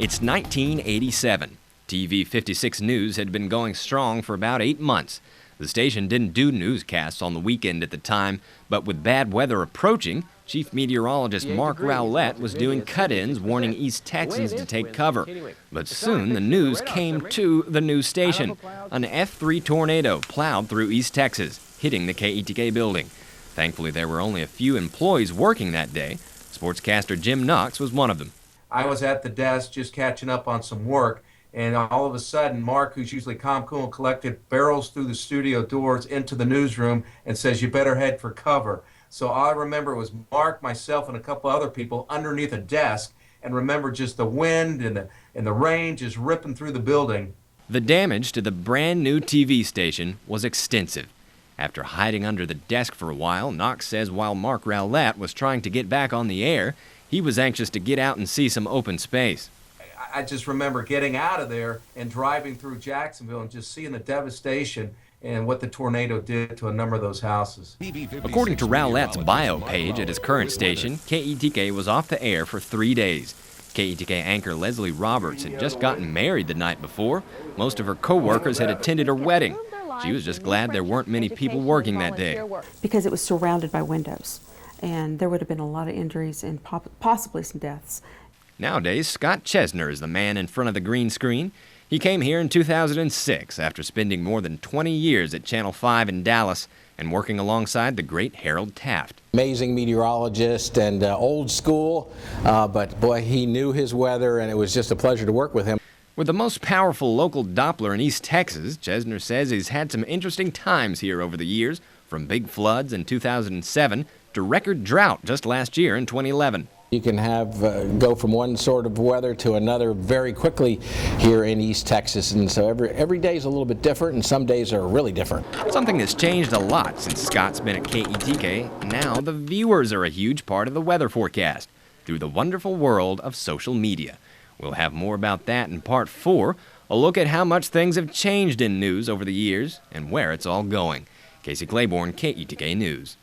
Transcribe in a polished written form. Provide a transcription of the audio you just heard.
It's 1987. TV 56 News had been going strong for about 8 months. The station didn't do newscasts on the weekend at the time, but with bad weather approaching, Chief Meteorologist Mark Rowlett was doing cut-ins warning East Texans to take cover. But soon the news came to the news station. An F3 tornado plowed through East Texas, hitting the KETK building. Thankfully, there were only a few employees working that day. Sportscaster Jim Knox was one of them. I was at the desk just catching up on some work, and all of a sudden, Mark, who's usually calm, cool, and collected, barrels through the studio doors into the newsroom and says, "You better head for cover." So all I remember was Mark, myself, and a couple other people underneath a desk, and remember just the wind and the rain just ripping through the building. The damage to the brand new TV station was extensive. After hiding under the desk for a while, Knox says while Mark Rowlett was trying to get back on the air, he was anxious to get out and see some open space. I just remember getting out of there and driving through Jacksonville and just seeing the devastation and what the tornado did to a number of those houses. According to Rowlett's bio page at his current station, KETK was off the air for 3 days. KETK anchor Leslie Roberts had just gotten married the night before. Most of her co-workers had attended her wedding. She was just glad there weren't many people working that day. Because it was surrounded by windows, and there would have been a lot of injuries and possibly some deaths. Nowadays, Scott Chesner is the man in front of the green screen. He came here in 2006 after spending more than 20 years at Channel 5 in Dallas and working alongside the great Harold Taft. Amazing meteorologist and old school, but boy, he knew his weather, and it was just a pleasure to work with him. With the most powerful local Doppler in East Texas, Chesner says he's had some interesting times here over the years, from big floods in 2007 to record drought just last year in 2011. You can go from one sort of weather to another very quickly here in East Texas, and so every day is a little bit different, and some days are really different. Something that's changed a lot since Scott's been at KETK. Now the viewers are a huge part of the weather forecast through the wonderful world of social media. We'll have more about that in Part 4, a look at how much things have changed in news over the years and where it's all going. Casey Claiborne, KETK News.